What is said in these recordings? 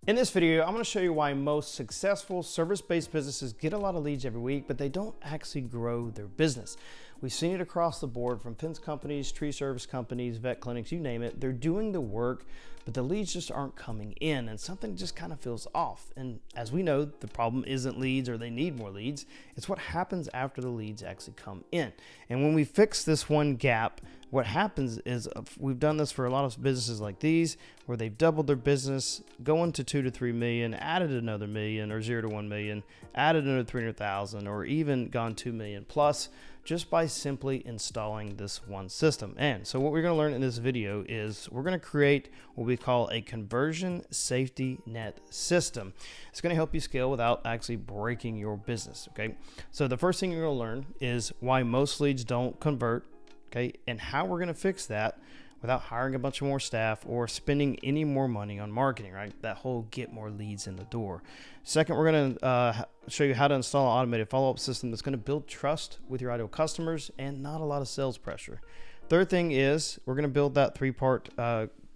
In this video, I'm going to show you why most successful service-based businesses get a lot of leads every week, but they don't actually grow their business. We've seen it across the board from fence companies, tree service companies, vet clinics, you name it. They're doing the work, but the leads just aren't coming in and something just kind of feels off. And as we know, the problem isn't leads or they need more leads. It's what happens after the leads actually come in. And when we fix this one gap, what happens is we've done this for a lot of businesses like these where they've doubled their business, going to 2 to 3 million, added another million, or 0 to 1 million, added another 300,000, or even gone 2 million plus just by simply installing this one system. And so what we're going to learn in this video is we're going to create what we call a conversion safety net system. It's going to help you scale without actually breaking your business. Okay. So the first thing you're going to learn is why most leads don't convert. Okay, and how we're going to fix that without hiring a bunch of more staff or spending any more money on marketing, right? That whole get more leads in the door. Second, we're going to show you how to install an automated follow-up system that's going to build trust with your ideal customers and not a lot of sales pressure. Third thing is we're going to build that three-part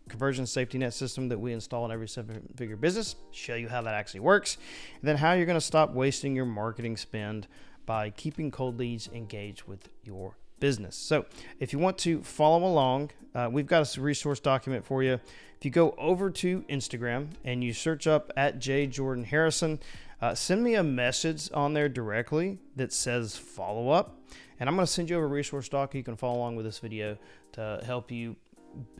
conversion safety net system that we install in every seven-figure business, show you how that actually works, and then how you're going to stop wasting your marketing spend by keeping cold leads engaged with your business. So if you want to follow along, we've got a resource document for you. If you go over to Instagram and you search up @JJordanHarrison, send me a message on there directly that says follow up, and I'm going to send you over a resource doc. You can follow along with this video to help you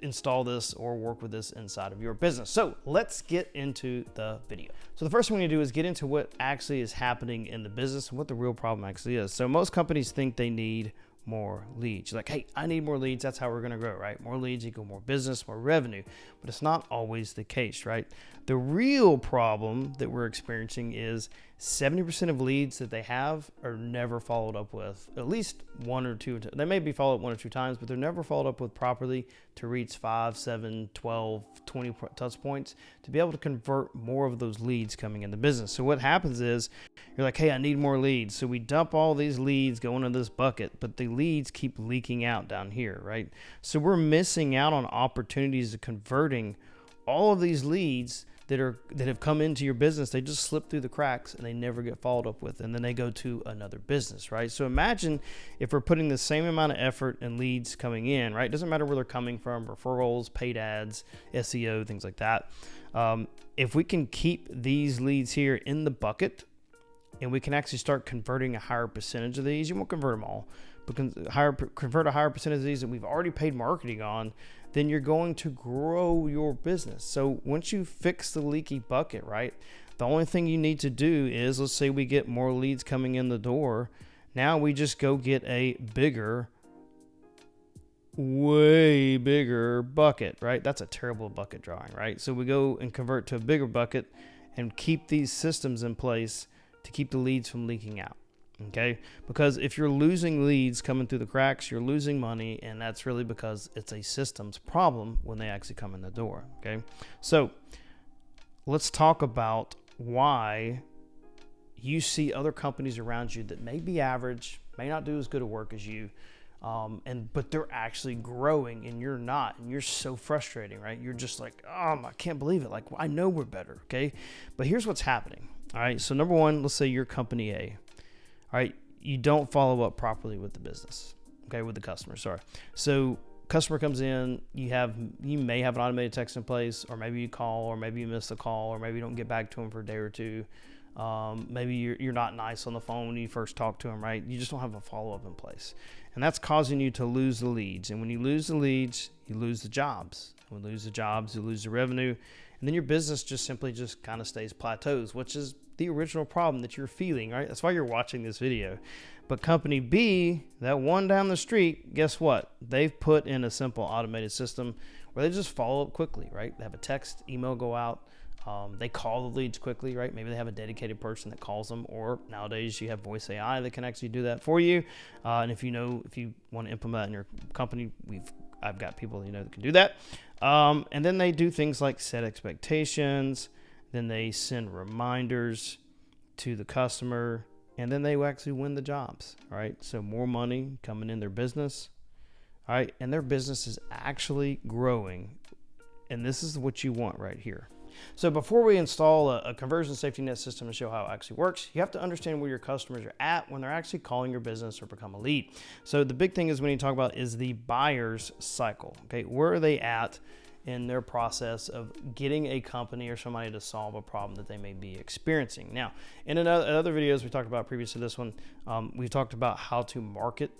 install this or work with this inside of your business. So let's get into the video. So the first thing we need to do is get into what actually is happening in the business and what the real problem actually is. So most companies think they need more leads. You're like, hey, I need more leads. That's how we're going to grow, right? More leads equal more business, more revenue. But it's not always the case, right? The real problem that we're experiencing is 70% of leads that they have are never followed up with. At least one or two. They may be followed up 1 or 2 times, but they're never followed up with properly to reach 5, 7, 12, 20 touch points to be able to convert more of those leads coming in the business. So what happens is you're like, hey, I need more leads. So we dump all these leads going into this bucket, but the leads keep leaking out down here, right? So we're missing out on opportunities of converting all of these leads that have come into your business. They just slip through the cracks and they never get followed up with, and then they go to another business, right? So imagine if we're putting the same amount of effort and leads coming in, right? It doesn't matter where they're coming from, referrals, paid ads, SEO, things like that. If we can keep these leads here in the bucket and we can actually start converting a higher percentage of these, you won't convert them all, but convert a higher percentage of these that we've already paid marketing on, then you're going to grow your business. So once you fix the leaky bucket, right, the only thing you need to do is, let's say we get more leads coming in the door. Now we just go get a bigger, way bigger bucket, right? That's a terrible bucket drawing, right? So we go and convert to a bigger bucket and keep these systems in place to keep the leads from leaking out. Okay, because if you're losing leads coming through the cracks, you're losing money, and that's really because it's a systems problem when they actually come in the door. Okay, so let's talk about why you see other companies around you that may be average, may not do as good a work as you, but they're actually growing and you're not, and you're so frustrating, right? You're just like, oh, I can't believe it. Like, I know we're better. Okay, but here's what's happening. All right, so number one, let's say you're company A. All right, you don't follow up properly with the business, okay, with the customer, sorry. So customer comes in, you may have an automated text in place, or maybe you call, or maybe you miss a call, or maybe you don't get back to them for a day or two. Maybe you're not nice on the phone when you first talk to them, right? You just don't have a follow-up in place. And that's causing you to lose the leads. And when you lose the leads, you lose the jobs. When you lose the jobs, you lose the revenue. And then your business just kind of stays plateaus, which is the original problem that you're feeling, right? That's why you're watching this video. But company B, that one down the street, guess what? They've put in a simple automated system where they just follow up quickly, right? They have a text, email go out. They call the leads quickly, right? Maybe they have a dedicated person that calls them, or nowadays you have voice AI that can actually do that for you. And if you want to implement that in your company, I've got people that can do that. And then they do things like set expectations. Then they send reminders to the customer, and then they actually win the jobs, right? So more money coming in their business, all right? And their business is actually growing. And this is what you want right here. So before we install a conversion safety net system to show how it actually works, you have to understand where your customers are at when they're actually calling your business or become a lead. So the big thing is when you talk about is the buyer's cycle. Okay, where are they at in their process of getting a company or somebody to solve a problem that they may be experiencing? Now, in other videos we talked about previous to this one, we've talked about how to market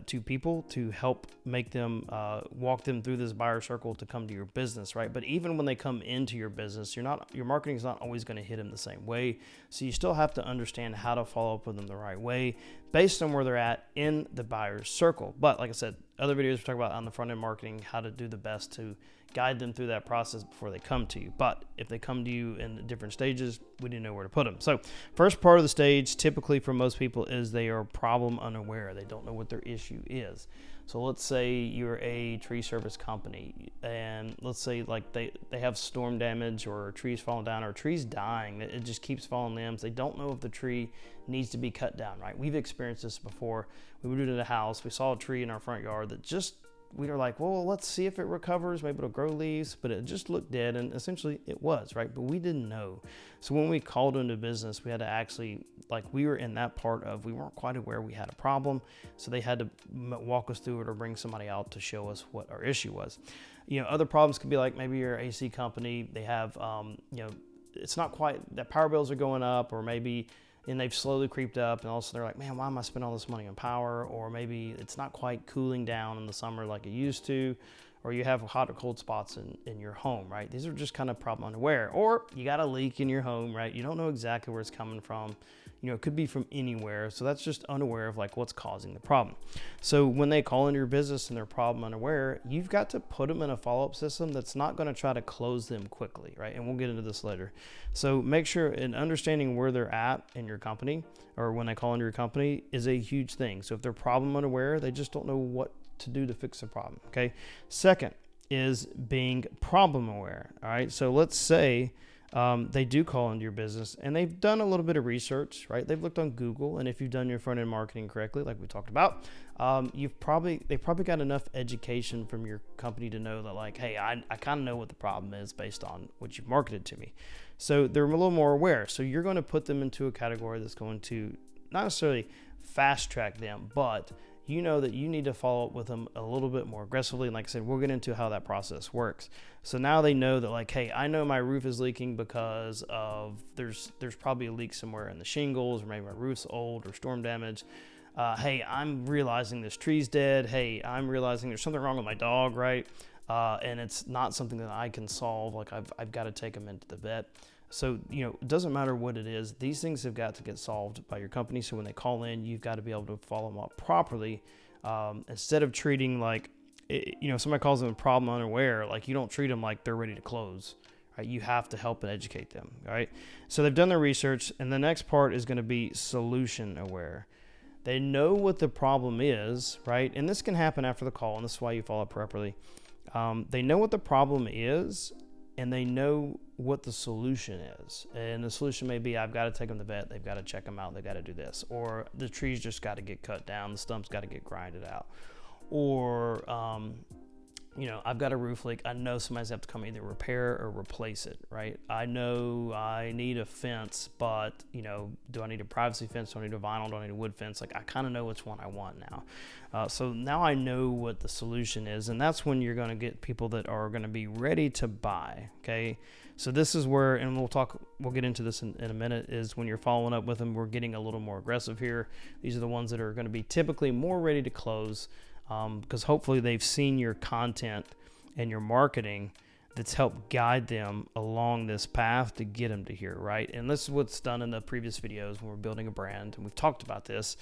to people to help make them walk them through this buyer circle to come to your business, right? But even when they come into your business, your marketing is not always going to hit them the same way. So you still have to understand how to follow up with them the right way based on where they're at in the buyer's circle. But like I said, other videos we talk about on the front end marketing, how to do the best to guide them through that process before they come to you. But if they come to you in different stages, we need to know where to put them. So first part of the stage, typically for most people, is they are problem unaware. They don't know what their issue is. So let's say you're a tree service company, and let's say like they have storm damage or trees falling down or trees dying. It just keeps falling limbs. They don't know if the tree needs to be cut down, right? We've experienced this before. We moved into the house. We saw a tree in our front yard that we were like, well, let's see if it recovers. Maybe it'll grow leaves, but it just looked dead, and essentially it was, right? But we didn't know. So when we called into business, we had to actually, we were in that part of, we weren't quite aware we had a problem. So they had to walk us through it or bring somebody out to show us what our issue was. Other problems could be like maybe your AC company, they have, it's not quite, that power bills are going up, or maybe and they've slowly creeped up, and all of a sudden they're like, man, why am I spending all this money on power? Or maybe it's not quite cooling down in the summer like it used to, or you have hot or cold spots in your home, right? These are just kind of problem unaware. Or you got a leak in your home, right? You don't know exactly where it's coming from. It could be from anywhere. So that's just unaware of what's causing the problem. So when they call into your business and they're problem unaware, you've got to put them in a follow-up system that's not going to try to close them quickly, right? And we'll get into this later. So make sure in understanding where they're at in your company, or when they call into your company, is a huge thing. So if they're problem unaware, they just don't know what to do to fix the problem, okay? Second is being problem aware, all right? So let's say they do call into your business and they've done a little bit of research, right? They've looked on Google, and if you've done your front end marketing correctly, like we talked about, they've probably got enough education from your company to know that hey, I kind of know what the problem is based on what you've marketed to me. So they're a little more aware. So you're going to put them into a category that's going to not necessarily fast track them, but you know that you need to follow up with them a little bit more aggressively. And like I said, we'll get into how that process works. So now they know that hey, I know my roof is leaking because of there's probably a leak somewhere in the shingles, or maybe my roof's old or storm damage. Hey, I'm realizing this tree's dead. Hey, I'm realizing there's something wrong with my dog, right? And it's not something that I can solve. I've got to take them into the vet. So, it doesn't matter what it is. These things have got to get solved by your company. So when they call in, you've got to be able to follow them up properly. Instead of treating somebody calls them a problem unaware, you don't treat them like they're ready to close, right? You have to help and educate them, right? So they've done their research, and the next part is going to be solution aware. They know what the problem is, right? And this can happen after the call, and this is why you follow up properly. They know what the problem is, and they know what the solution is. And the solution may be, I've got to take them to the vet, they've got to check them out, they've got to do this. Or the trees just got to get cut down, the stump's got to get grinded out. Or, I've got a roof leak, I know somebody's have to come either repair or replace it, right? I know I need a fence, but, do I need a privacy fence? Do I need a vinyl? Do I need a wood fence? I kind of know which one I want now. So now I know what the solution is, and that's when you're going to get people that are going to be ready to buy, okay? So this is where, and we'll get into this in a minute, is when you're following up with them, we're getting a little more aggressive here. These are the ones that are going to be typically more ready to close, because hopefully they've seen your content and your marketing that's helped guide them along this path to get them to here, right? And this is what's done in the previous videos when we're building a brand, and we've talked about this,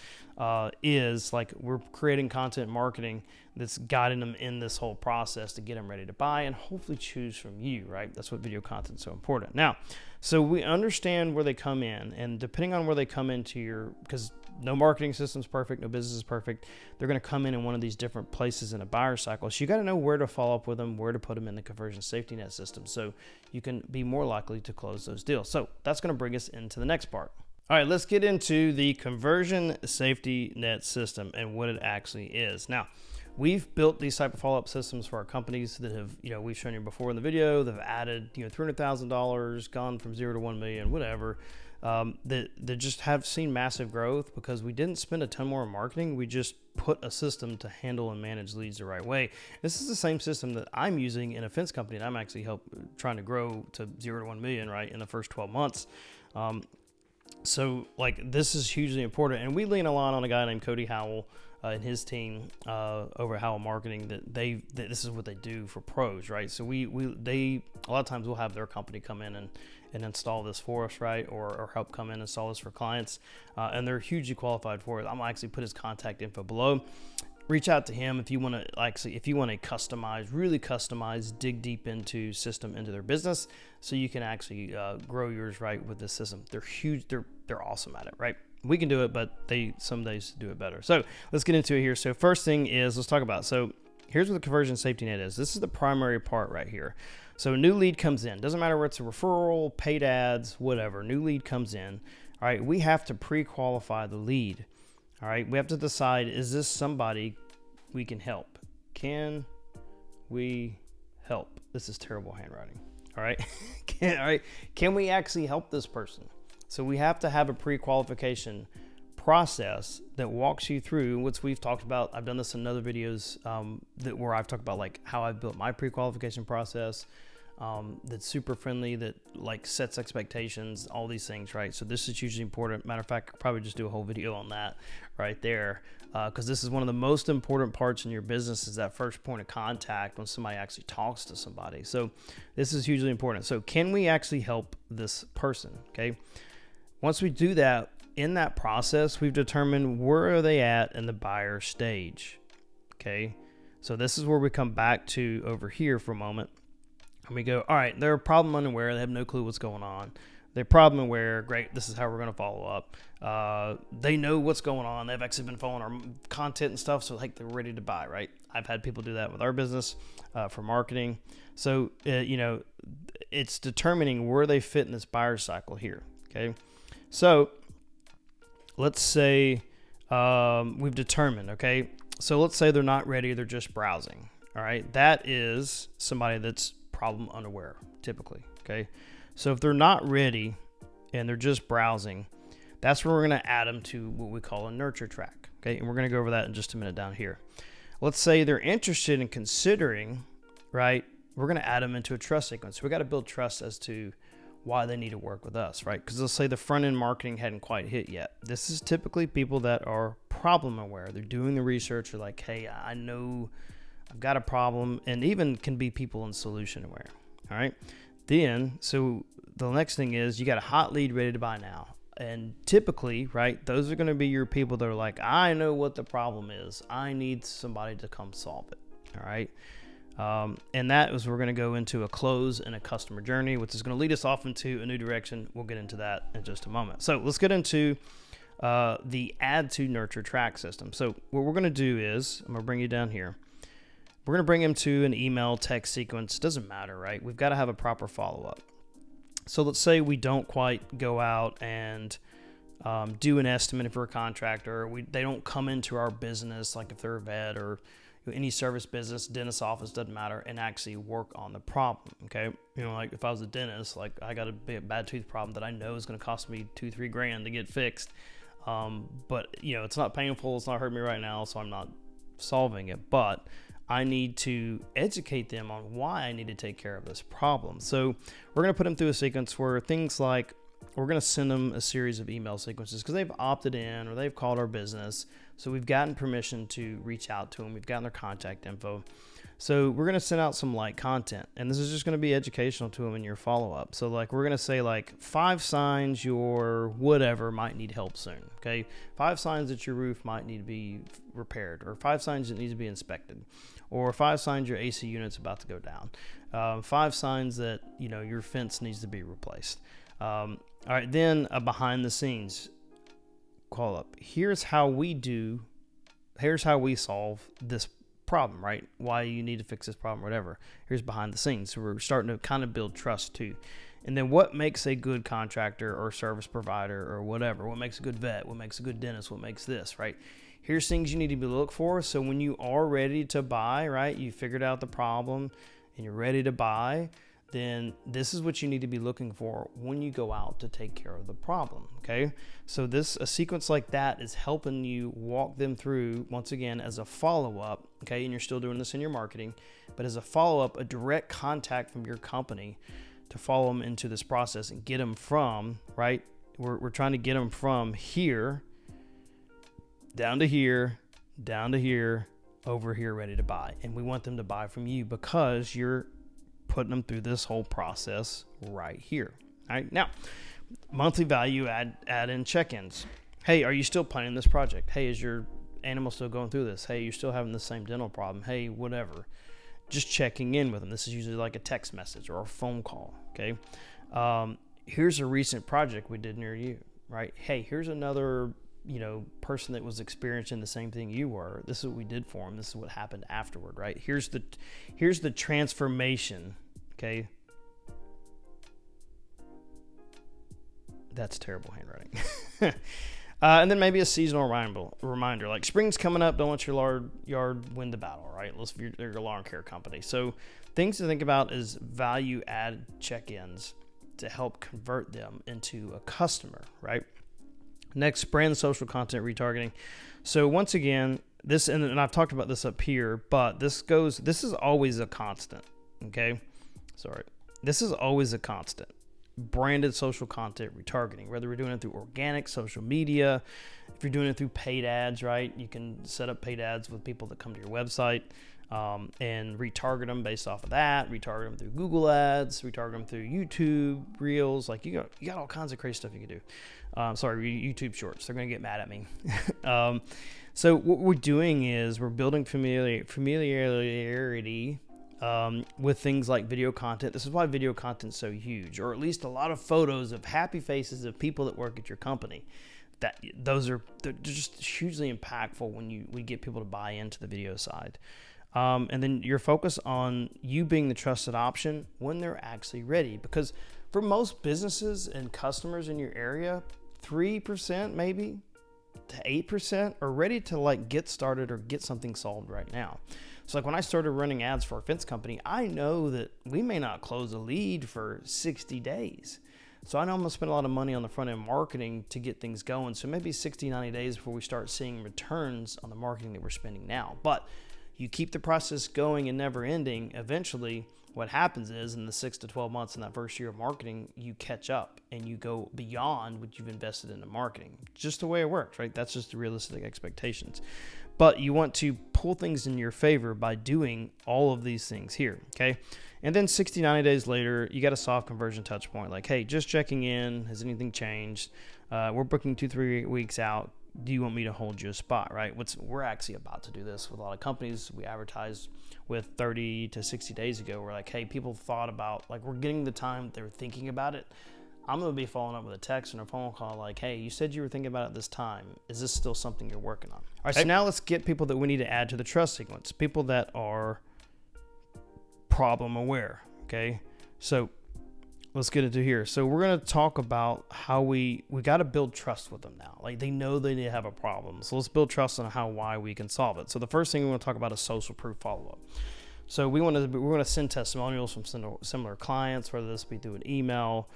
is we're creating content marketing that's guiding them in this whole process to get them ready to buy and hopefully choose from you, right? That's what video content is so important. Now, so we understand where they come in, and depending on where they come into because no marketing system is perfect, no business is perfect. They're going to come in one of these different places in a buyer cycle. So you got to know where to follow up with them, where to put them in the conversion safety net system, so you can be more likely to close those deals. So that's going to bring us into the next part. All right, let's get into the conversion safety net system and what it actually is. Now, we've built these type of follow-up systems for our companies that have, we've shown you before in the video, that have added, $300,000, gone from 0 to 1 million, whatever. That just have seen massive growth because we didn't spend a ton more on marketing. We just put a system to handle and manage leads the right way. This is the same system that I'm using in a fence company that I'm actually trying to grow to 0 to 1 million, right, in the first 12 months. So like this is hugely important, and we lean a lot on a guy named Cody Howell and his team over at Howell Marketing that this is what they do for pros, right? So they a lot of times we'll have their company come in and install this for us, right? Or help come in and install this for clients, and they're hugely qualified for it. I'm gonna actually put his contact info below. Reach out to him if you want to really customize, dig deep into their business, so you can actually grow yours right with this system. They're huge. They're awesome at it, right? We can do it, but they some days do it better. So let's get into it here. So first thing is, let's talk about, so here's what the conversion safety net is. This is the primary part right here. So a new lead comes in. Doesn't matter whether it's a referral, paid ads, whatever. New lead comes in. All right, we have to pre-qualify the lead. All right, we have to decide, is this somebody we can help? Can we help? This is terrible handwriting. All right, can we actually help this person? So we have to have a pre-qualification process that walks you through what we've talked about. I've done this in other videos where I've talked about like how I've built my pre-qualification process that's super friendly, that like sets expectations, all these things, right? So this is hugely important. Matter of fact, I'll probably just do a whole video on that right there, because this is one of the most important parts in your business, is that first point of contact when somebody actually talks to somebody. So this is hugely important. So can we actually help this person? Okay. Once we do that, in that process, we've determined where are they at in the buyer stage. Okay. So this is where we come back to over here for a moment. And we go, all right, they're problem unaware. They have no clue what's going on. They're problem aware. Great. This is how we're going to follow up. They know what's going on. They've actually been following our content and stuff. So like they're ready to buy, right? I've had people do that with our business for marketing. So, it's determining where they fit in this buyer cycle here. Okay. So let's say we've determined, okay. So let's say they're not ready. They're just browsing. All right. That is somebody that's problem unaware typically. Okay. So if they're not ready and they're just browsing, that's where we're going to add them to what we call a nurture track. Okay. And we're going to go over that in just a minute down here. Let's say they're interested in considering, right? We're going to add them into a trust sequence. We got to build trust as to why they need to work with us, right? Because let's say the front end marketing hadn't quite hit yet. This is typically people that are problem aware. They're doing the research. They're like, hey, I know I've got a problem, and even can be people in solution aware. All right. Then, so the next thing is you got a hot lead ready to buy now. And typically, right, those are going to be your people that are like, I know what the problem is. I need somebody to come solve it. All right. And that is, we're going to go into a close and a customer journey, which is going to lead us off into a new direction. We'll get into that in just a moment. So let's get into the add to nurture track system. So what we're going to do is, I'm going to bring you down here. We're going to bring him to an email text sequence. Doesn't matter, right? We've got to have a proper follow-up. So let's say we don't quite go out and do an estimate for a contractor. They don't come into our business, like if they're a vet or any service business, dentist office, doesn't matter, and actually work on the problem. Okay. Like if I was a dentist, like I got a bad tooth problem that I know is going to cost me $2-3 grand to get fixed. But it's not painful. It's not hurting me right now. So I'm not solving it, but I need to educate them on why I need to take care of this problem. So we're going to put them through a sequence where things like, we're going to send them a series of email sequences because they've opted in or they've called our business. So we've gotten permission to reach out to them. We've gotten their contact info. So we're going to send out some light content, and this is just going to be educational to them in your follow-up. So like we're going to say like 5 signs your whatever might need help soon. Okay. 5 signs that your roof might need to be repaired, or 5 signs that needs to be inspected, or 5 signs your AC unit's about to go down. 5 signs that, your fence needs to be replaced. All right. Then a behind the scenes call up. Here's how we solve this problem, right? Why you need to fix this problem, whatever. Here's behind the scenes. So we're starting to kind of build trust too. And then what makes a good contractor or service provider or whatever? What makes a good vet? What makes a good dentist? What makes this, right? Here's things you need to be look for. So when you are ready to buy, right, you figured out the problem and you're ready to buy, then this is what you need to be looking for when you go out to take care of the problem, okay? So a sequence like that is helping you walk them through, once again, as a follow-up, okay? And you're still doing this in your marketing, but as a follow-up, a direct contact from your company to follow them into this process and get them from, right? We're trying to get them from here, down to here, down to here, over here, ready to buy. And we want them to buy from you because you're putting them through this whole process right here. All right. Now, monthly value add in check-ins. Hey, are you still planning this project? Hey, is your animal still going through this? Hey, you're still having the same dental problem. Hey, whatever. Just checking in with them. This is usually like a text message or a phone call. Okay. Here's a recent project we did near you, right? Hey, here's another, person that was experiencing the same thing you were. This is what we did for them. This is what happened afterward, right? Here's the transformation. Okay. That's terrible handwriting. And then maybe a seasonal reminder, like spring's coming up. Don't let your yard win the battle, right? Let's if you're a lawn care company. So things to think about is value add check-ins to help convert them into a customer, right? Next, brand social content retargeting. So once again, this, and I've talked about this up here, but this is always a constant. Okay. Sorry. This is always a constant. Branded social content retargeting, whether we're doing it through organic social media, if you're doing it through paid ads, right? You can set up paid ads with people that come to your website and retarget them based off of that, retarget them through Google ads, retarget them through YouTube reels. Like you got all kinds of crazy stuff you can do. YouTube shorts. They're going to get mad at me. So what we're doing is we're building familiarity with things like video content. This is why video content is so huge, or at least a lot of photos of happy faces of people that work at your company. They're just hugely impactful when we get people to buy into the video side. And then your focus on you being the trusted option when they're actually ready. Because for most businesses and customers in your area, 3% maybe to 8% are ready to get started or get something solved right now. So when I started running ads for a fence company, I know that we may not close a lead for 60 days. So I know I'm going to spend a lot of money on the front end marketing to get things going. So maybe 60, 90 days before we start seeing returns on the marketing that we're spending now. But you keep the process going and never ending. Eventually, what happens is in the 6 to 12 months in that first year of marketing, you catch up and you go beyond what you've invested into marketing. Just the way it works, right? That's just the realistic expectations. But you want to pull things in your favor by doing all of these things here, okay? And then 60, 90 days later, you got a soft conversion touch point. Like, hey, just checking in. Has anything changed? We're booking 2-3 weeks out. Do you want me to hold you a spot, right? We're actually about to do this with a lot of companies. We advertised with 30 to 60 days ago. We're like, hey, people thought about, we're getting the time they're thinking about it. I'm going to be following up with a text and a phone call like, hey, you said you were thinking about it this time. Is this still something you're working on? All right, so now let's get people that we need to add to the trust sequence, people that are problem aware, okay? So let's get into here. So we're going to talk about how we got to build trust with them now. They know they have a problem. So let's build trust on why we can solve it. So the first thing we want to talk about is social proof follow-up. So we're going to send testimonials from similar clients, whether this be through an email,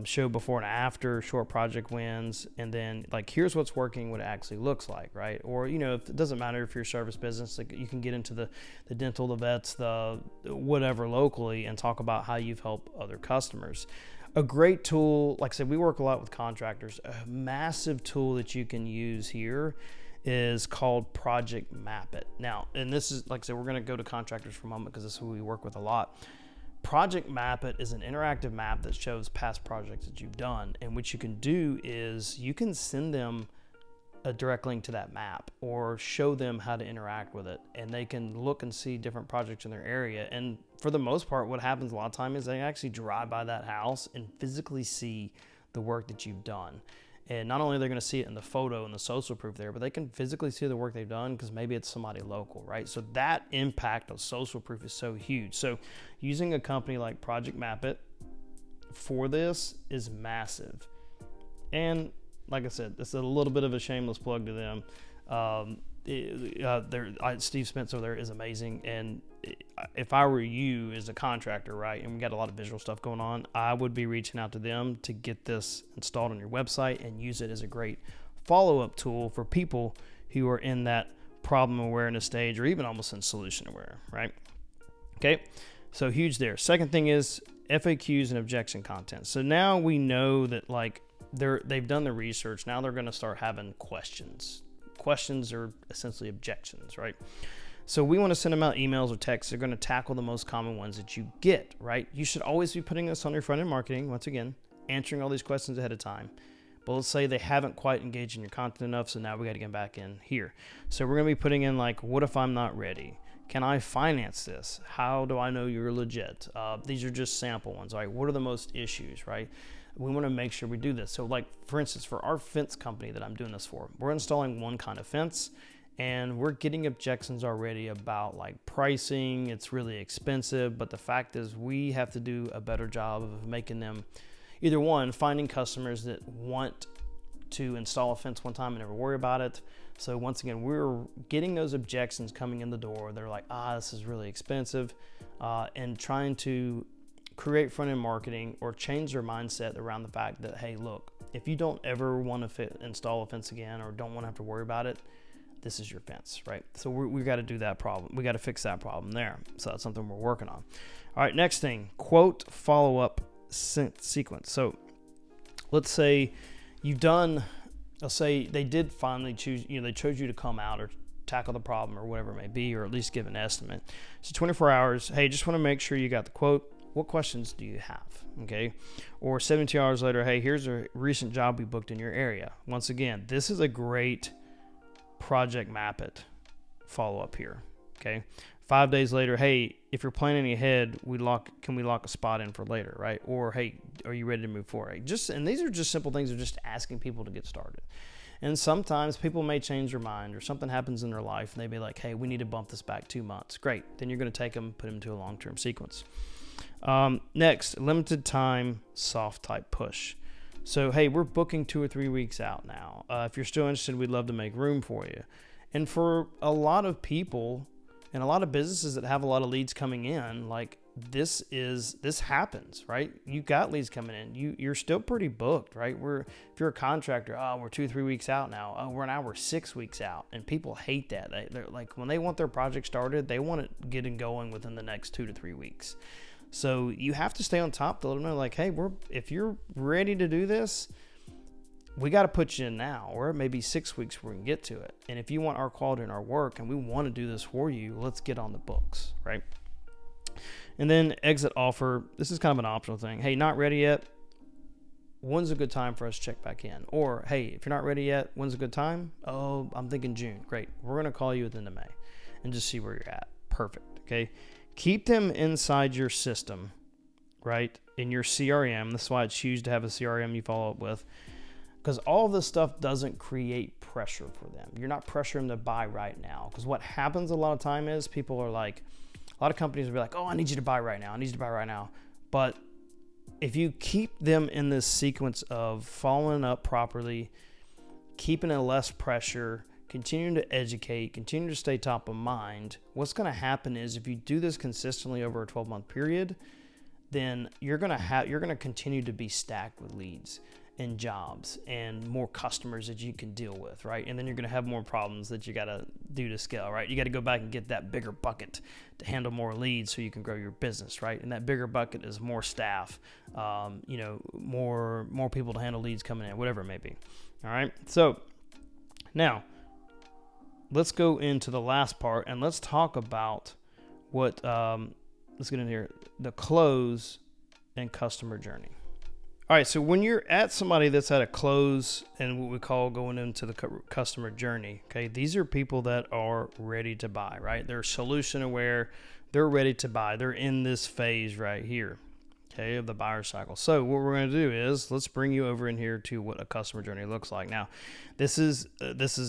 show before and after, short project wins, and then here's what's working, what it actually looks like, right? Or if it doesn't matter if you're a service business, you can get into the dental, the vets, the whatever locally, and talk about how you've helped other customers. A great tool, like I said, we work a lot with contractors. A massive tool that you can use here is called Project Map It. Now, and this is, like I said, we're going to go to contractors for a moment because this is who we work with a lot. Project Map It is an interactive map that shows past projects that you've done. And what you can do is you can send them a direct link to that map or show them how to interact with it. And they can look and see different projects in their area. And for the most part, what happens a lot of time is they actually drive by that house and physically see the work that you've done. And not only are they going to see it in the photo and the social proof there, but they can physically see the work they've done because maybe it's somebody local, right? So that impact of social proof is so huge. So using a company like Project Map It for this is massive. And like I said, it's a little bit of a shameless plug to them. Steve Spence over there is amazing. And if I were you as a contractor, right, and we got a lot of visual stuff going on, I would be reaching out to them to get this installed on your website and use it as a great follow-up tool for people who are in that problem awareness stage or even almost in solution aware, right? Okay, so huge there. Second thing is FAQs and objection content. So now we know that like they've done the research. Now they're going to start having questions. Questions are essentially objections, right? So we want to send them out emails or texts. They're going to tackle the most common ones that you get, right? You should always be putting this on your front-end marketing. Once again, answering all these questions ahead of time. But let's say they haven't quite engaged in your content enough, so now we got to get back in here. So we're going to be putting in like, what if I'm not ready? Can I finance this? How do I know you're legit? These are just sample ones, right? What are the most issues, right? We want to make sure we do this. So like, for instance, for our fence company that I'm doing this for, we're installing one kind of fence and we're getting objections already about like pricing. It's really expensive, but the fact is we have to do a better job of making them either one, finding customers that want to install a fence one time and never worry about it. So once again, we're getting those objections coming in the door. They're like, this is really expensive, and trying to create front-end marketing or change their mindset around the fact that, hey, look, if you don't ever want to install a fence again or don't want to have to worry about it, this is your fence, right? So we got to do that problem. We got to fix that problem there. So that's something we're working on. All right, next thing, quote follow-up sequence. So let's say let's say they did finally choose, they chose you to come out or tackle the problem or whatever it may be, or at least give an estimate. So 24 hours, hey, just want to make sure you got the quote. What questions do you have? Okay. Or 72 hours later, hey, here's a recent job we booked in your area. Once again, this is a great project map it follow up here. Okay. 5 days later, hey, if you're planning ahead, can we lock a spot in for later, right? Or hey, are you ready to move forward? And these are just simple things of just asking people to get started. And sometimes people may change their mind or something happens in their life and they be like, hey, we need to bump this back 2 months. Great. Then you're going to take them, put them into a long-term sequence. Next, limited time soft type push. So, hey, we're booking 2 or 3 weeks out now. If you're still interested, we'd love to make room for you. And for a lot of people and a lot of businesses that have a lot of leads coming in, like this happens, right? You got leads coming in. You're still pretty booked, right? If you're a contractor, we're 2-3 weeks out now. We're 6 weeks out, and people hate that. They're like, when they want their project started, they want it getting going within the next 2 to 3 weeks. So you have to stay on top to let them know, like, hey, if you're ready to do this, we got to put you in now, or it may be 6 weeks before we can get to it. And if you want our quality and our work and we want to do this for you, let's get on the books, right? And then exit offer. This is kind of an optional thing. Hey, not ready yet. When's a good time for us to check back in? Or, hey, if you're not ready yet, when's a good time? Oh, I'm thinking June. Great. We're going to call you at the end of May and just see where you're at. Perfect. Okay. Keep them inside your system, right? In your CRM. That's why it's huge to have a CRM you follow up with. Because all this stuff doesn't create pressure for them. You're not pressuring them to buy right now. Because what happens a lot of time is people are like, a lot of companies will be like, oh, I need you to buy right now. I need you to buy right now. But if you keep them in this sequence of following up properly, keeping a less pressure, continuing to educate, continue to stay top of mind, what's going to happen is if you do this consistently over a 12-month period, then you're going to continue to be stacked with leads and jobs and more customers that you can deal with, right? And then you're going to have more problems that you got to do to scale, right? You got to go back and get that bigger bucket to handle more leads so you can grow your business, right? And that bigger bucket is more staff, more people to handle leads coming in, whatever it may be. All right. So now let's go into the last part and let's talk about let's get in here, the close and customer journey. All right, so when you're at somebody that's at a close and what we call going into the customer journey, okay, these are people that are ready to buy, right? They're solution aware. They're ready to buy. They're in this phase right here, okay, of the buyer cycle. So what we're going to do is let's bring you over in here to what a customer journey looks like. Now, this is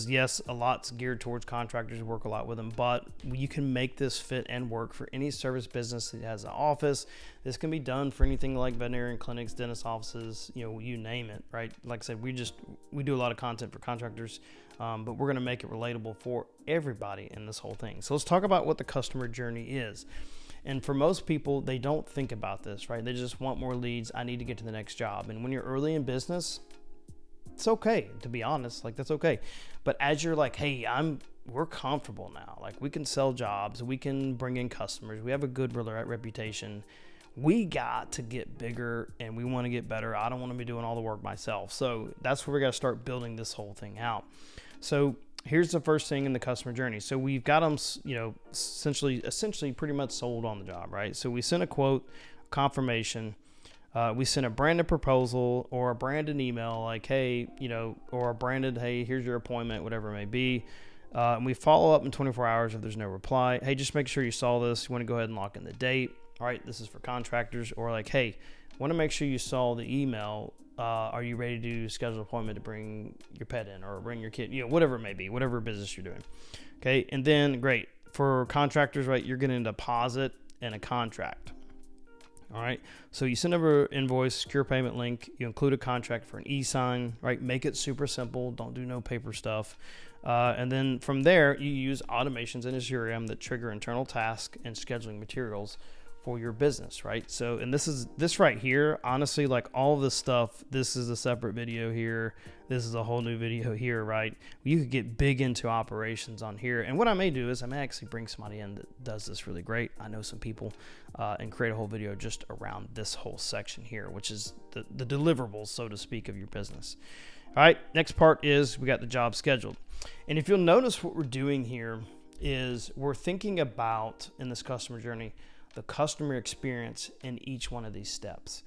yes, a lot's geared towards contractors who work a lot with them, but you can make this fit and work for any service business that has an office. This can be done for anything like veterinarian clinics, dentist offices, you name it, right? Like I said, we do a lot of content for contractors, but we're going to make it relatable for everybody in this whole thing. So let's talk about what the customer journey is. And for most people, they don't think about this, right? They just want more leads. I need to get to the next job. And when you're early in business, it's okay, to be honest, like that's okay. But as you're like, hey, we're comfortable now. Like we can sell jobs, we can bring in customers, we have a good reputation. We got to get bigger and we want to get better. I don't want to be doing all the work myself. So that's where we got to start building this whole thing out. So here's the first thing in the customer journey. So we've got them, essentially pretty much sold on the job, right? So we send a quote, confirmation. We send a branded proposal or a branded email like, hey, or a branded, hey, here's your appointment, whatever it may be. And we follow up in 24 hours if there's no reply. Hey, just make sure you saw this. You want to go ahead and lock in the date. All right, this is for contractors. Or like, hey, want to make sure you saw the email. Are you ready to schedule an appointment to bring your pet in or bring your kid, whatever it may be, whatever business you're doing. Okay. And then great for contractors, right? You're getting a deposit and a contract. All right. So you send over an invoice, secure payment link, you include a contract for an e-sign, right? Make it super simple. Don't do no paper stuff. And then from there, you use automations in Azurium that trigger internal tasks and scheduling materials for your business, right? So, and this right here, honestly, like all of this stuff, this is a separate video here. This is a whole new video here, right? You could get big into operations on here. And what I may do is I may actually bring somebody in that does this really great. I know some people and create a whole video just around this whole section here, which is the deliverables, so to speak, of your business. All right, next part is we got the job scheduled. And if you'll notice what we're doing here is we're thinking about in this customer journey, the customer experience in each one of these steps.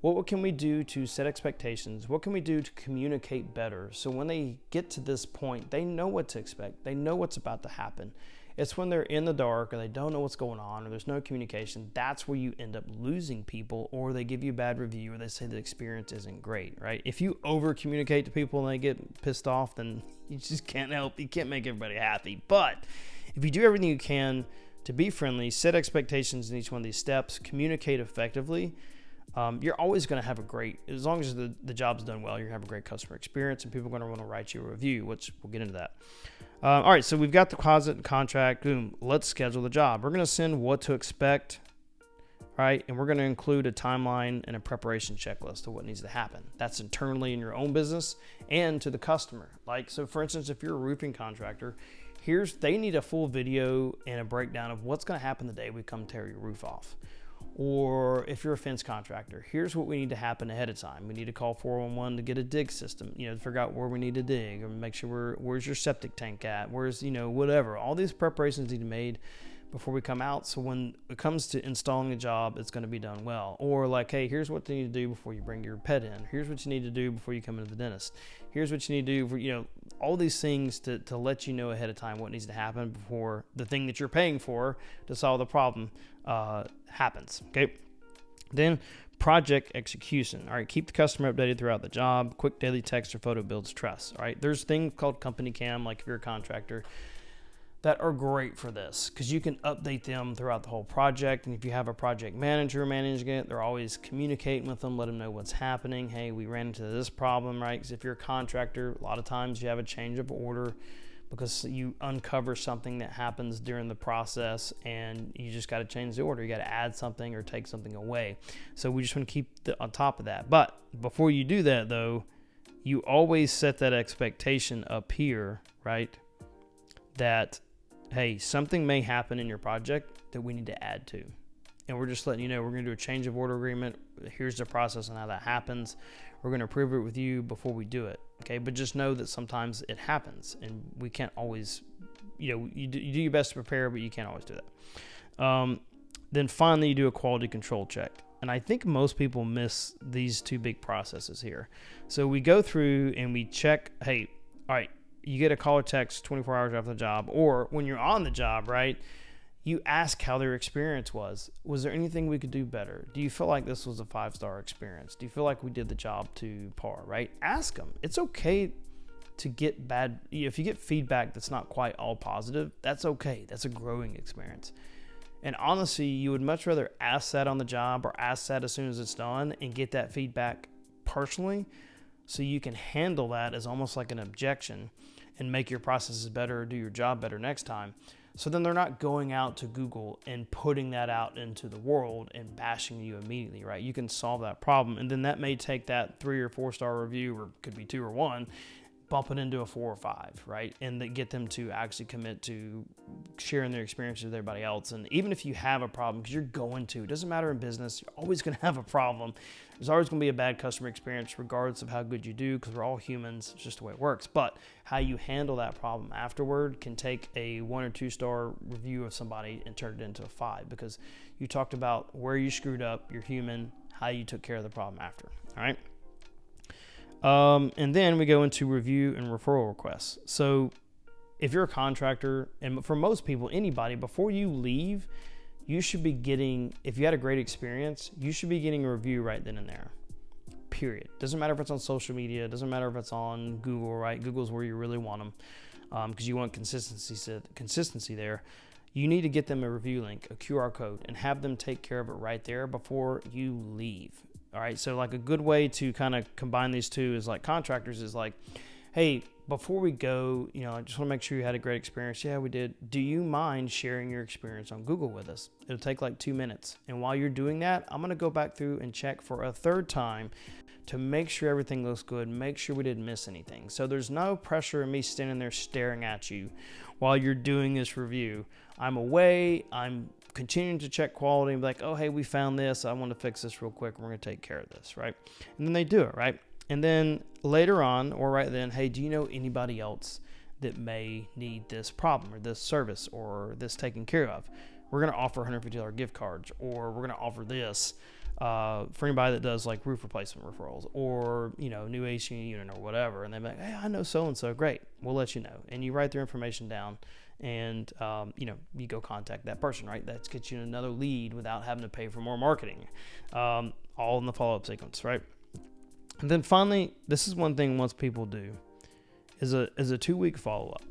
What can we do to set expectations? What can we do to communicate better? So when they get to this point, they know what to expect. They know what's about to happen. It's when they're in the dark or they don't know what's going on or there's no communication. That's where you end up losing people, or they give you a bad review or they say the experience isn't great, right? If you over communicate to people and they get pissed off, then you just can't help. You can't make everybody happy. But if you do everything you can to be friendly, set expectations in each one of these steps, communicate effectively, you're always going to have as long as the job's done well, you're going to have a great customer experience and people are going to want to write you a review, which we'll get into that. All right, so we've got the deposit and contract. Boom, let's schedule the job. We're going to send what to expect, right? And we're going to include a timeline and a preparation checklist of what needs to happen. That's internally in your own business and to the customer. Like, so for instance, if you're a roofing contractor, they need a full video and a breakdown of what's going to happen the day we come tear your roof off. Or if you're a fence contractor, here's what we need to happen ahead of time. We need to call 411 to get a dig system, to figure out where we need to dig, or make sure where's your septic tank at, where's, whatever. All these preparations need to be made before we come out. So when it comes to installing a job, it's going to be done well. Or like, hey, here's what you need to do before you bring your pet in. Here's what you need to do before you come into the dentist. Here's what you need to do for, all these things to let you know ahead of time what needs to happen before the thing that you're paying for to solve the problem happens. Okay. Then project execution. All right. Keep the customer updated throughout the job. Quick daily text or photo builds trust. All right. There's things called company cam, like if you're a contractor, that are great for this because you can update them throughout the whole project. And if you have a project manager managing it, they're always communicating with them, let them know what's happening. Hey, we ran into this problem, right? Because if you're a contractor, a lot of times you have a change of order because you uncover something that happens during the process and you just got to change the order. You got to add something or take something away. So we just want to keep on top of that. But before you do that though, you always set that expectation up here, right? That hey, something may happen in your project that we need to add to. And we're just letting you know, we're going to do a change of order agreement. Here's the process on how that happens. We're going to approve it with you before we do it. Okay. But just know that sometimes it happens and we can't always, you do your best to prepare, but you can't always do that. Then finally you do a quality control check. And I think most people miss these two big processes here. So we go through and we check, hey, all right, you get a call or text 24 hours after the job, or when you're on the job, right? You ask how their experience was. Was there anything we could do better? Do you feel like this was a 5-star experience? Do you feel like we did the job to par, right? Ask them. It's okay to get bad. If you get feedback that's not quite all positive, that's okay. That's a growing experience. And honestly, you would much rather ask that on the job or ask that as soon as it's done and get that feedback personally so you can handle that as almost like an objection and make your processes better or do your job better next time. So then they're not going out to Google and putting that out into the world and bashing you immediately, right? You can solve that problem. And then that may take that 3 or 4 star review, or could be 2 or 1, bump it into a 4 or 5, right? And then get them to actually commit to sharing their experiences with everybody else. And even if you have a problem, because you're going to, it doesn't matter in business, you're always going to have a problem. There's always going to be a bad customer experience regardless of how good you do, because we're all humans. It's just the way it works. But how you handle that problem afterward can take a 1 or 2 star review of somebody and turn it into a 5, because you talked about where you screwed up, you're human, how you took care of the problem after, all right? And then we go into review and referral requests. So if you're a contractor, and for most people, anybody, before you leave, you should be getting, if you had a great experience, you should be getting a review right then and there, period. Doesn't matter if it's on social media, doesn't matter if it's on Google, right? Google's where you really want them, because you want consistency there. You need to get them a review link, a QR code, and have them take care of it right there before you leave. All right, so like a good way to kind of combine these two is like contractors is like, hey, before we go, I just want to make sure you had a great experience. Yeah, we did. Do you mind sharing your experience on Google with us? It'll take like 2 minutes. And while you're doing that, I'm going to go back through and check for a 3rd time to make sure everything looks good, make sure we didn't miss anything. So there's no pressure in me standing there staring at you while you're doing this review. I'm away, I'm continuing to check quality and be like, oh, hey, we found this. I want to fix this real quick. We're going to take care of this, right? And then they do it, right? And then later on, or right then, hey, do you know anybody else that may need this problem or this service or this taken care of? We're going to offer $150 gift cards, or we're going to offer this for anybody that does like roof replacement referrals or, new AC unit or whatever. And they're like, hey, I know so-and-so. Great. We'll let you know. And you write their information down. And, you go contact that person, right? That gets you another lead without having to pay for more marketing, all in the follow-up sequence, right? And then finally, this is one thing most people do, is a 2-week follow-up.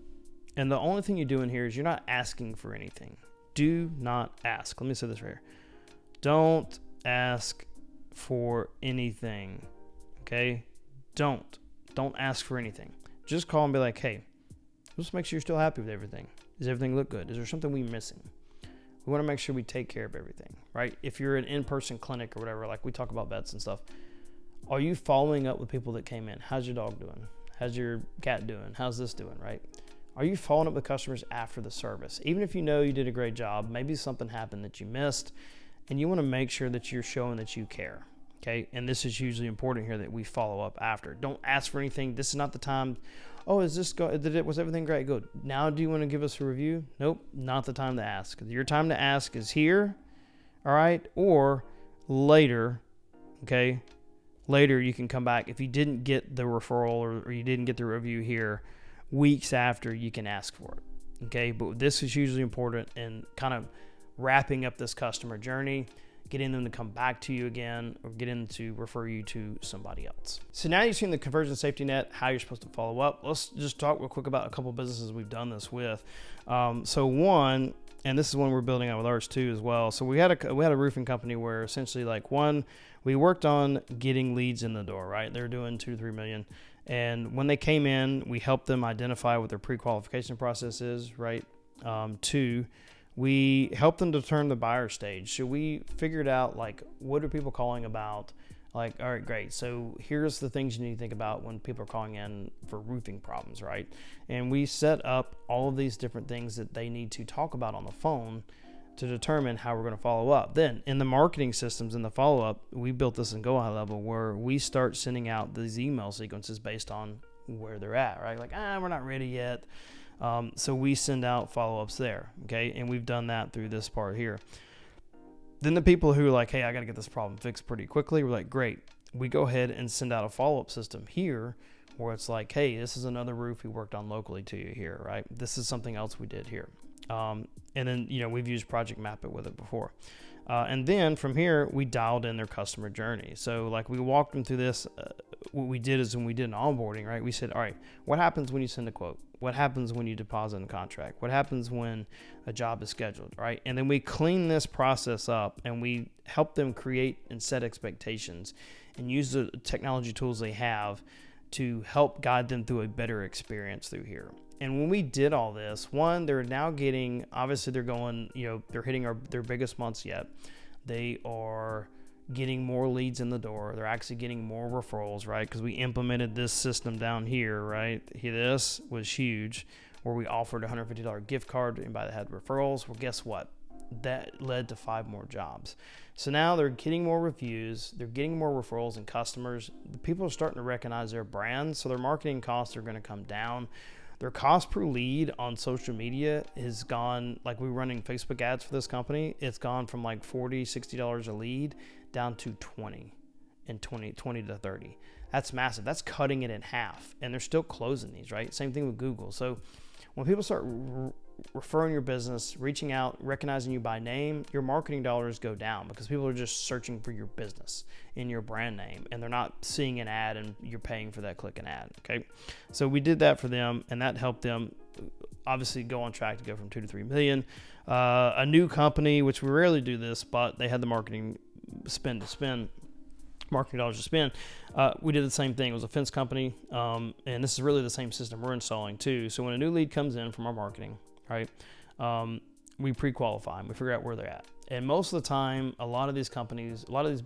And the only thing you're doing here is you're not asking for anything. Do not ask. Let me say this right here. Don't ask for anything, okay? Don't ask for anything. Just call and be like, hey, just make sure you're still happy with everything. Does everything look good? Is there something we're missing? We want to make sure we take care of everything, right? If you're an in-person clinic or whatever, like we talk about vets and stuff, are you following up with people that came in? How's your dog doing? How's your cat doing? How's this doing, right? Are you following up with customers after the service? Even if you know you did a great job, maybe something happened that you missed, and you want to make sure that you're showing that you care, okay? And this is hugely important here that we follow up after. Don't ask for anything. This is not the time. Oh, was everything great? Good. Now, do you want to give us a review? Nope, not the time to ask. Your time to ask is here, all right? Or later, okay? Later, you can come back. If you didn't get the referral or you didn't get the review here, weeks after, you can ask for it, okay? But this is hugely important in kind of wrapping up this customer journey, getting them to come back to you again, or getting them to refer you to somebody else. So now you've seen the conversion safety net, how you're supposed to follow up. Let's just talk real quick about a couple businesses we've done this with. So one, and this is one we're building out with ours too as well. So we had a roofing company where essentially we worked on getting leads in the door, right? They're doing 2 to 3 million. And when they came in, we helped them identify what their pre-qualification process is, right? 2, we helped them determine the buyer stage. So we figured out what are people calling about? All right, great. So here's the things you need to think about when people are calling in for roofing problems, right? And we set up all of these different things that they need to talk about on the phone to determine how we're going to follow up. Then in the marketing systems in the follow-up, we built this in Go High Level where we start sending out these email sequences based on where they're at, right? We're not ready yet. So we send out follow-ups there, okay? And we've done that through this part here. Then the people who are like, hey, I got to get this problem fixed pretty quickly, we're like, great. We go ahead and send out a follow-up system here where it's like, hey, this is another roof we worked on locally to you here, right? This is something else we did here. And then, we've used Project Map It with it before. And then from here, we dialed in their customer journey. So like we walked them through this. What we did is when we did an onboarding, right, we said, all right, what happens when you send a quote? What happens when you deposit a contract? What happens when a job is scheduled, right? And then we clean this process up and we help them create and set expectations and use the technology tools they have to help guide them through a better experience through here. And when we did all this, one, they're now getting, obviously they're going, they're hitting their biggest months yet. They are getting more leads in the door. They're actually getting more referrals, right? Because we implemented this system down here, right? This was huge, where we offered a $150 gift card to anybody that had referrals. Well, guess what? That led to 5 more jobs. So now they're getting more reviews, they're getting more referrals and customers. The people are starting to recognize their brand, so their marketing costs are going to come down. Their cost per lead on social media has gone, like we're running Facebook ads for this company, it's gone from like $40, $60 a lead down to 20 to 30. That's massive. That's cutting it in half. And they're still closing these, right? Same thing with Google. So when people start referring your business, reaching out, recognizing you by name, your marketing dollars go down because people are just searching for your business in your brand name and they're not seeing an ad and you're paying for that click and ad. Okay. So we did that for them and that helped them obviously go on track to go from 2 to 3 million. A new company, which we rarely do this, but they had the marketing marketing dollars to spend. We did the same thing. It was a fence company. And this is really the same system we're installing too. So when a new lead comes in from our marketing, right, we pre-qualify them. We figure out where they're at. And most of the time, a lot of these companies, a lot of these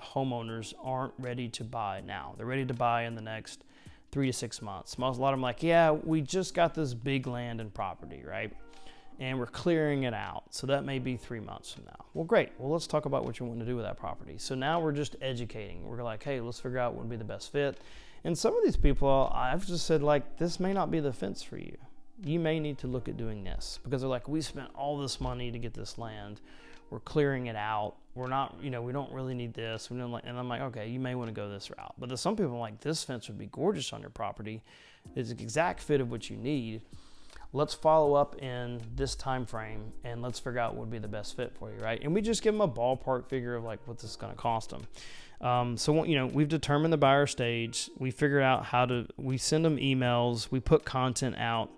homeowners aren't ready to buy now. They're ready to buy in the next 3 to 6 months. A lot of them like, yeah, we just got this big land and property, right? And we're clearing it out. So that may be 3 months from now. Well, great. Well, let's talk about what you want to do with that property. So now we're just educating. We're like, hey, let's figure out what would be the best fit. And some of these people, I've just said like, this may not be the fence for you. You may need to look at doing this because they're like, we spent all this money to get this land. We're clearing it out. We're not, we don't really need this. And I'm like, okay, you may want to go this route. But there's some people like, this fence would be gorgeous on your property. It's the exact fit of what you need. Let's follow up in this time frame and let's figure out what would be the best fit for you, right? And we just give them a ballpark figure of like what this is going to cost them. So we've determined the buyer stage. We figured out we send them emails. We put content out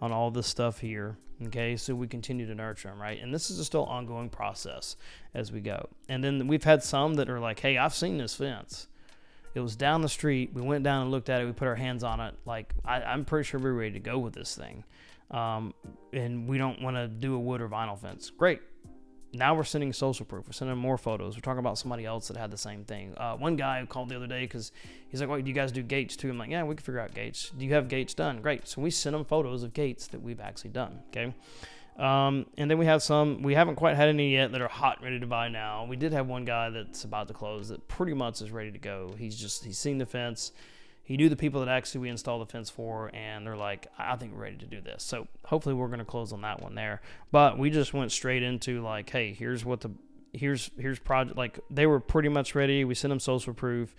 on all this stuff here. Okay, so we continue to nurture them, right? And this is a still ongoing process as we go. And then we've had some that are like, hey, I've seen this fence. It was down the street. We went down and looked at it. We put our hands on it. Like, I'm pretty sure we're ready to go with this thing. And we don't want to do a wood or vinyl fence. Great. Now we're sending social proof. We're sending more photos. We're talking about somebody else that had the same thing. One guy called the other day because he's like, wait, do you guys do gates too? I'm like, yeah, we can figure out gates. Do you have gates done? Great. So we send them photos of gates that we've actually done. Okay. And then we have some, we haven't quite had any yet that are hot, ready to buy now. We did have one guy that's about to close that pretty much is ready to go. He's seen the fence. He knew the people that actually we installed the fence for, and they're like, I think we're ready to do this. So hopefully we're going to close on that one there. But we just went straight into like, hey, here's project. Like they were pretty much ready. We sent them social proof.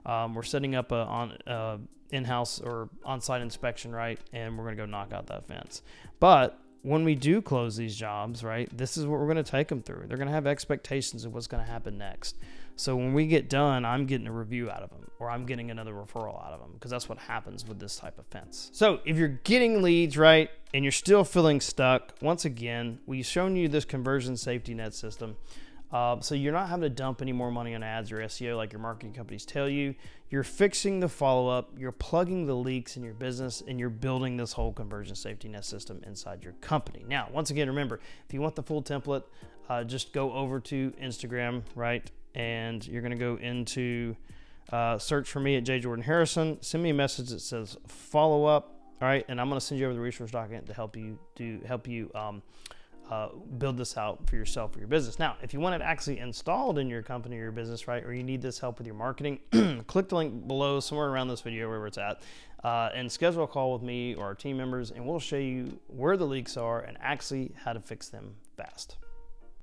We're setting up a in-house or on-site inspection, right? And we're going to go knock out that fence. But when we do close these jobs, right, this is what we're going to take them through. They're going to have expectations of what's going to happen next. So when we get done, I'm getting a review out of them or I'm getting another referral out of them because that's what happens with this type of fence. So if you're getting leads, right, and you're still feeling stuck, once again, we've shown you this conversion safety net system. So you're not having to dump any more money on ads or SEO like your marketing companies tell you. You're fixing the follow-up, you're plugging the leaks in your business, and you're building this whole conversion safety net system inside your company. Now, once again, remember, if you want the full template, just go over to Instagram, right? And you're going to go into search for me at J. Jordan Harrison. Send me a message that says follow up, all right? And I'm going to send you over the resource document to help you build this out for yourself or your business. Now, if you want it actually installed in your company or your business, right, or you need this help with your marketing, click the link below somewhere around this video, wherever it's at, and schedule a call with me or our team members, and we'll show you where the leaks are and actually how to fix them fast.